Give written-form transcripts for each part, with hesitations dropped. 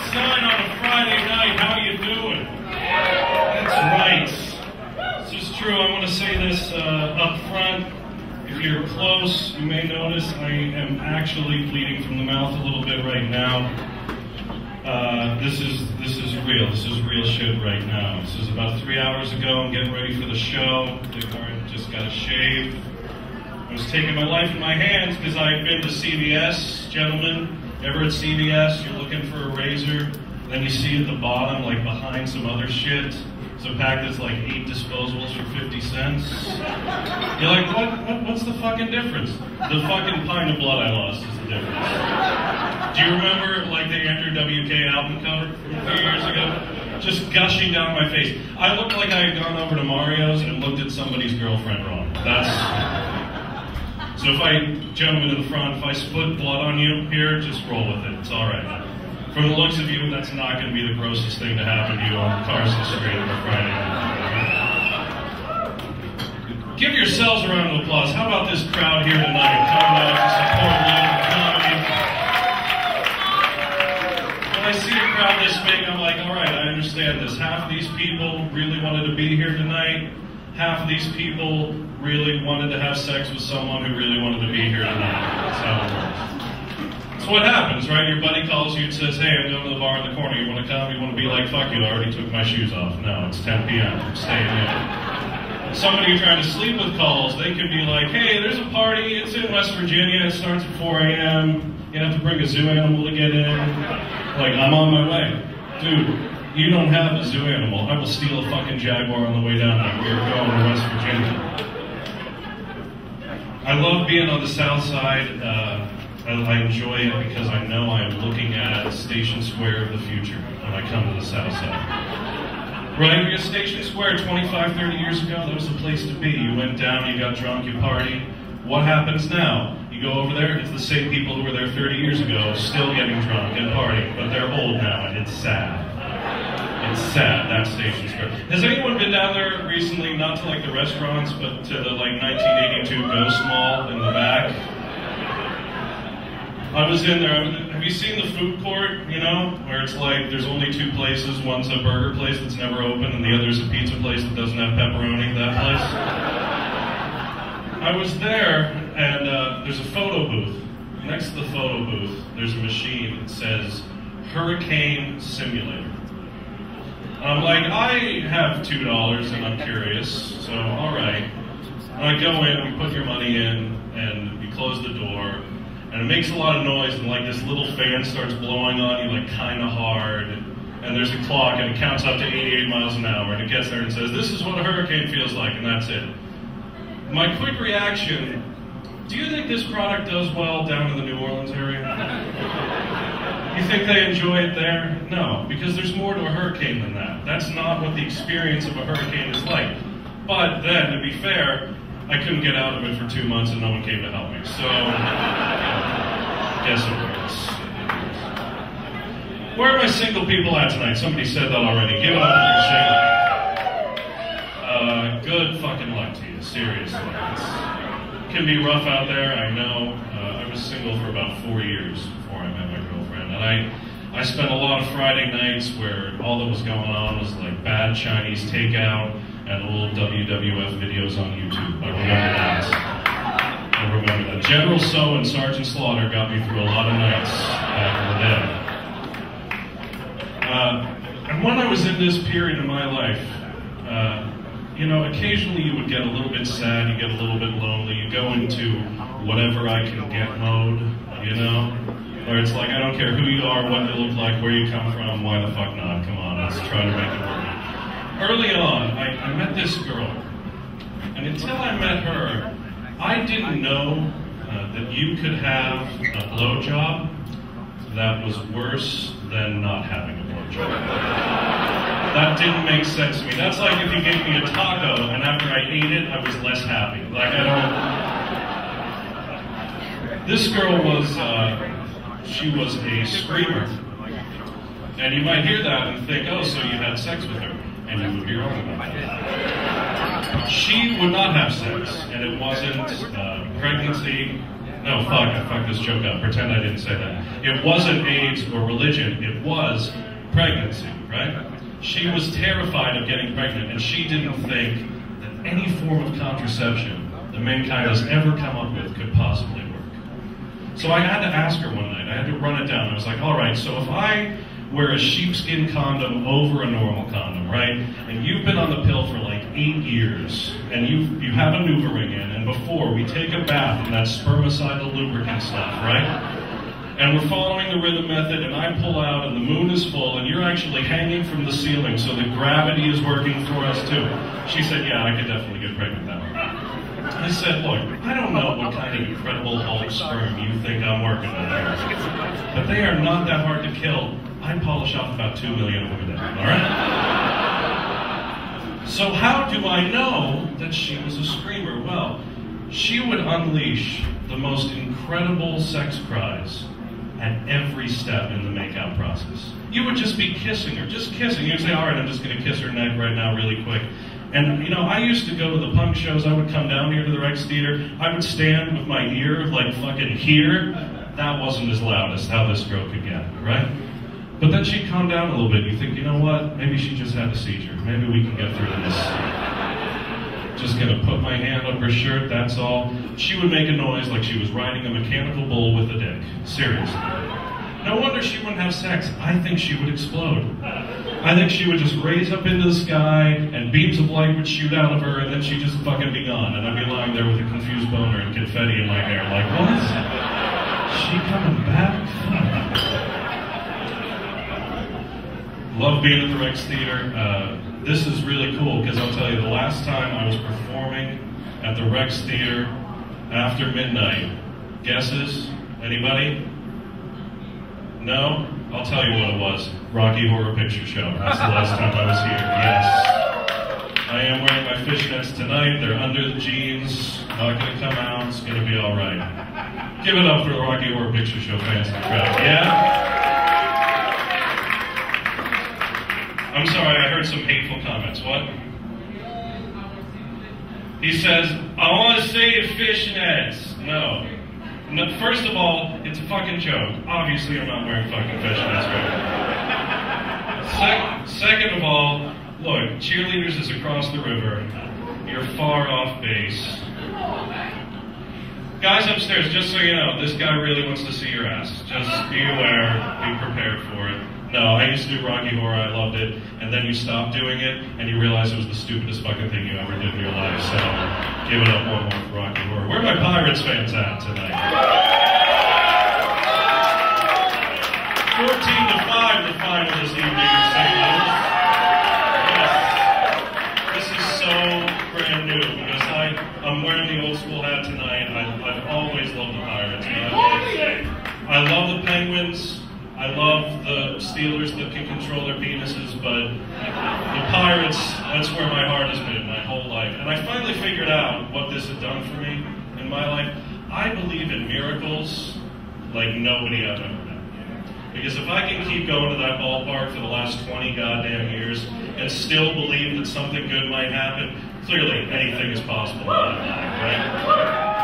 outside on a Friday night. How you doing? That's right. This is true. I want to say this up front. If you're close, you may notice I am actually bleeding from the mouth a little bit right now. This is real. This is real shit right now. This is about 3 hours ago. I'm getting ready for the show. I just got a shave. I was taking my life in my hands because I had been to CVS, gentlemen. Ever at CVS, you're looking for a razor, then you see at the bottom, like behind some other shit, it's a pack that's like 8 disposables for 50 cents. You're like, what's the fucking difference? The fucking pint of blood I lost is the difference. Do you remember like the Andrew WK album cover from a few years ago? Just gushing down my face. I looked like I had gone over to Mario's and looked at somebody's girlfriend wrong. So if gentlemen in the front, if I split blood on you here, just roll with it. It's all right. From the looks of you, that's not going to be the grossest thing to happen to you on Carson Street on a Friday night. Give yourselves a round of applause. How about this crowd here tonight coming out to support local comedy? When I see a crowd this big, I'm like, all right, I understand this. Half of these people really wanted to be here tonight. Half of these people really wanted to have sex with someone who really wanted to be here tonight. That's how it works. That's what happens, right? Your buddy calls you and says, hey, I'm going to the bar in the corner. You want to come? You want to be like, fuck you, I already took my shoes off. No, it's 10 p.m. I'm staying in. Somebody you're trying to sleep with calls. They could be like, hey, there's a party. It's in West Virginia. It starts at 4 a.m. You have to bring a zoo animal to get in. Like, I'm on my way. Dude. You don't have a zoo animal. I will steal a fucking jaguar on the way down there. We are going to West Virginia. I love being on the South Side. I enjoy it because I know I am looking at Station Square of the future when I come to the South Side. Right? Because Station Square 25, 30 years ago, that was the place to be. You went down, you got drunk, you partied. What happens now? You go over there, it's the same people who were there 30 years ago, still getting drunk and partying, but they're old now, and it's sad. It's sad, that Station Square. Has anyone been down there recently, not to like the restaurants, but to the like 1982 Ghost Mall in the back? I was in there. Have you seen the food court, you know, where it's like there's only 2 places. One's a burger place that's never open, and the other's a pizza place that doesn't have pepperoni, that place? I was there, and there's a photo booth. Next to the photo booth, there's a machine that says Hurricane Simulator. I'm like, I have $2 and I'm curious, so all right. And I go in, you put your money in, and you close the door, and it makes a lot of noise, and like this little fan starts blowing on you like kind of hard, and there's a clock, and it counts up to 88 miles an hour, and it gets there and says, this is what a hurricane feels like, and that's it. My quick reaction, do you think this product does well down in the New Orleans area? You think they enjoy it there? No, because there's more to a hurricane than that. That's not what the experience of a hurricane is like. But then, to be fair, I couldn't get out of it for 2 months and no one came to help me. So, guess it works. Where are my single people at tonight? Somebody said that already. Give it up if you're single. Good fucking luck to you, seriously. It can be rough out there, I know. I was single for about 4 years before I met my girlfriend. And I spent a lot of Friday nights where all that was going on was like bad Chinese takeout and old WWF videos on YouTube. I remember that. I remember that. General So and Sergeant Slaughter got me through a lot of nights back in the day. And when I was in this period of my life, you know, occasionally you would get a little bit sad, you get a little bit lonely, you go into whatever I can get mode, you know? Where it's like, I don't care who you are, what you look like, where you come from, why the fuck not? Come on, let's try to make it work. Early on, I met this girl, and until I met her, I didn't know that you could have a blowjob that was worse than not having a blowjob. That didn't make sense to me. That's like if you gave me a taco, and after I ate it, I was less happy. Like, I don't... This girl was, she was a screamer. And you might hear that and think, oh, so you had sex with her. And you would be wrong about that. She would not have sex, and it wasn't pregnancy, No, fuck, I fucked this joke up. Pretend I didn't say that. It wasn't AIDS or religion, it was pregnancy, right? She was terrified of getting pregnant, and she didn't think that any form of contraception that mankind has ever come up with could possibly work. So I had to ask her one night, I had to run it down. I was like, all right, so if I wear a sheepskin condom over a normal condom, right? And you've been on the pill for like 8 years, and you have a NuvaRing in, and before we take a bath in that spermicidal lubricant stuff, right? And we're following the rhythm method, and I pull out, and the moon is full, and you're actually hanging from the ceiling, so the gravity is working for us too. She said, yeah, I could definitely get pregnant that way. I said, look, I don't know what kind of incredible Hulk sperm you think I'm working with here, but they are not that hard to kill. I polish off about 2 million of them a day, all right? So how do I know that she was a screamer? Well, she would unleash the most incredible sex cries at every step in the make-out process. You would just be kissing her, just kissing. You'd say, all right, I'm just going to kiss her neck right now really quick. And, you know, I used to go to the punk shows. I would come down here to the Rex Theater. I would stand with my ear, like, fucking here. That wasn't as loud as how this girl could get, right? But then she'd calm down a little bit. You think, you know what? Maybe she just had a seizure. Maybe we can get through this. Just gonna put my hand up her shirt, that's all. She would make a noise like she was riding a mechanical bull with a dick. Seriously. No wonder she wouldn't have sex. I think she would explode. I think she would just raise up into the sky, and beams of light would shoot out of her, and then she'd just fucking be gone. And I'd be lying there with a confused boner and confetti in my hair, like, what? She coming back? Love being at the Rex Theater. This is really cool, because I'll tell you, the last time I was performing at the Rex Theater after midnight, guesses? Anybody? No? I'll tell you what it was. Rocky Horror Picture Show. That's the last time I was here. Yes. I am wearing my fishnets tonight. They're under the jeans. Not going to come out. It's going to be all right. Give it up for the Rocky Horror Picture Show fans in the crowd. Yeah? I'm sorry, I heard some hateful comments. What? He says, I want to see your fishnets. No. First of all, it's a fucking joke. Obviously, I'm not wearing fucking fishnets right. Second of all, look, cheerleaders is across the river. You're far off base. Guys upstairs, just so you know, this guy really wants to see your ass. Just be aware, be prepared for it. No, I used to do Rocky Horror, I loved it, and then you stopped doing it, and you realize it was the stupidest fucking thing you ever did in your life, so give it up one more for Rocky Horror. Where are my Pirates fans at tonight? 14-5, the final this evening in St. Louis. Yes. This is so brand new, because I'm wearing the old school hat tonight. I've always loved the Pirates. I love the Penguins. I love the Steelers that can control their penises, but the Pirates, that's where my heart has been my whole life. And I finally figured out what this had done for me in my life. I believe in miracles like nobody I've ever met. Because if I can keep going to that ballpark for the last 20 goddamn years and still believe that something good might happen, clearly anything is possible in my life, right?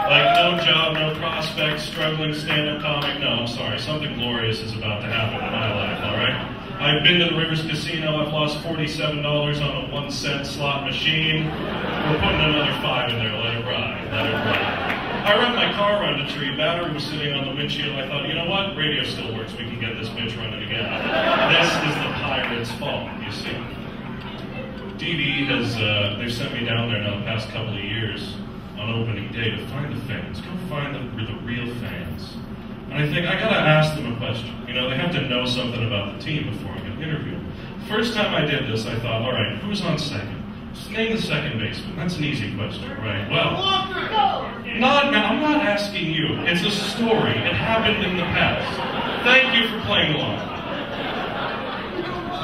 Like, no job, no prospects, struggling stand-up comic. No, I'm sorry. Something glorious is about to happen in my life, all right? I've been to the Rivers Casino. I've lost $47 on a 1-cent slot machine. We're putting another 5 in there. Let it ride. Let it ride. I ran my car around a tree. Battery was sitting on the windshield. I thought, you know what? Radio still works. We can get this bitch running again. This is the Pirates' fault, you see. DVE has, they've sent me down there now the past couple of years on opening day to find the fans. Go find the real fans. And I think I gotta ask them a question. You know, they have to know something about the team before I can interview them. First time I did this, I thought, all right, who's on second? Just name the second baseman. That's an easy question, right? Well, I'm not asking you. It's a story. It happened in the past. Thank you for playing along.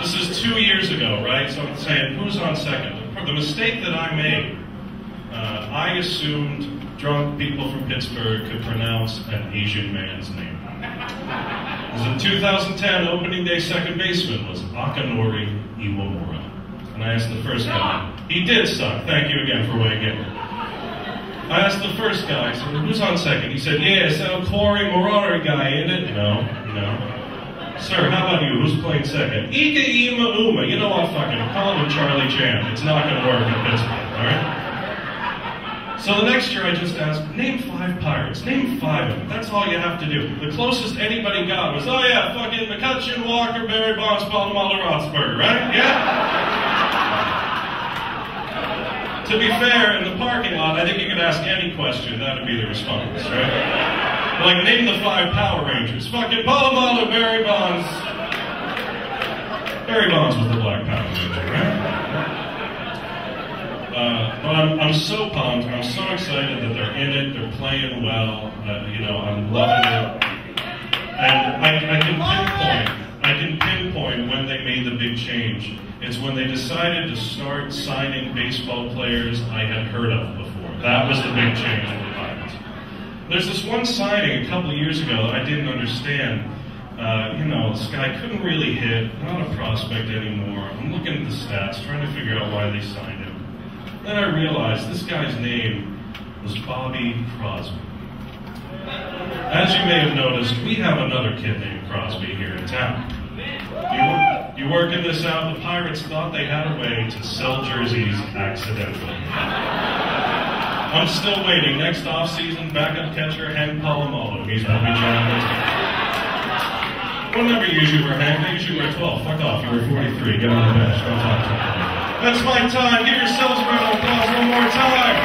This is 2 years ago, right? So I'm saying, who's on second? The mistake that I made, I assumed drunk people from Pittsburgh could pronounce an Asian man's name. Because in 2010, opening day second baseman was Akinori Iwamura. And I asked the first guy. He did suck. Thank you again for weighing in. I asked the first guy, I said, who's on second? He said, yeah, it's that Corey Marauder guy, isn't it? No. Sir, how about you? Who's playing second? Ika Ima Uma. You know what, fucking, I'm calling him Charlie Chan. It's not going to work in Pittsburgh, alright? So the next year I just asked, name 5 pirates. Name 5 of them. That's all you have to do. The closest anybody got was, oh yeah, fucking McCutcheon, Walker, Barry Bonds, Palomalo, Rothsberger, right? Yeah? To be fair, in the parking lot, I think you could ask any question, that would be the response, right? Like, name the 5 Power Rangers. Fucking Palomalo, Barry Bonds. Barry Bonds was the Black Power Ranger, right? But I'm so pumped, I'm so excited that they're in it, they're playing well, I'm loving it. And I can pinpoint when they made the big change. It's when they decided to start signing baseball players I had heard of before. That was the big change for the Pirates. There's this one signing a couple of years ago that I didn't understand. This guy couldn't really hit, not a prospect anymore. I'm looking at the stats, trying to figure out why they signed him. Then I realized this guy's name was Bobby Crosby. As you may have noticed, we have another kid named Crosby here in town. You working this out? The Pirates thought they had a way to sell jerseys accidentally. I'm still waiting. Next offseason, backup catcher Hank Palomalo. He's going to be jamming. What number you usually wear, Hank? I usually wear 12. Fuck off. You wear 43. Get on the bench. Don't talk to me. That's my time. Give yourselves a round of applause one more time.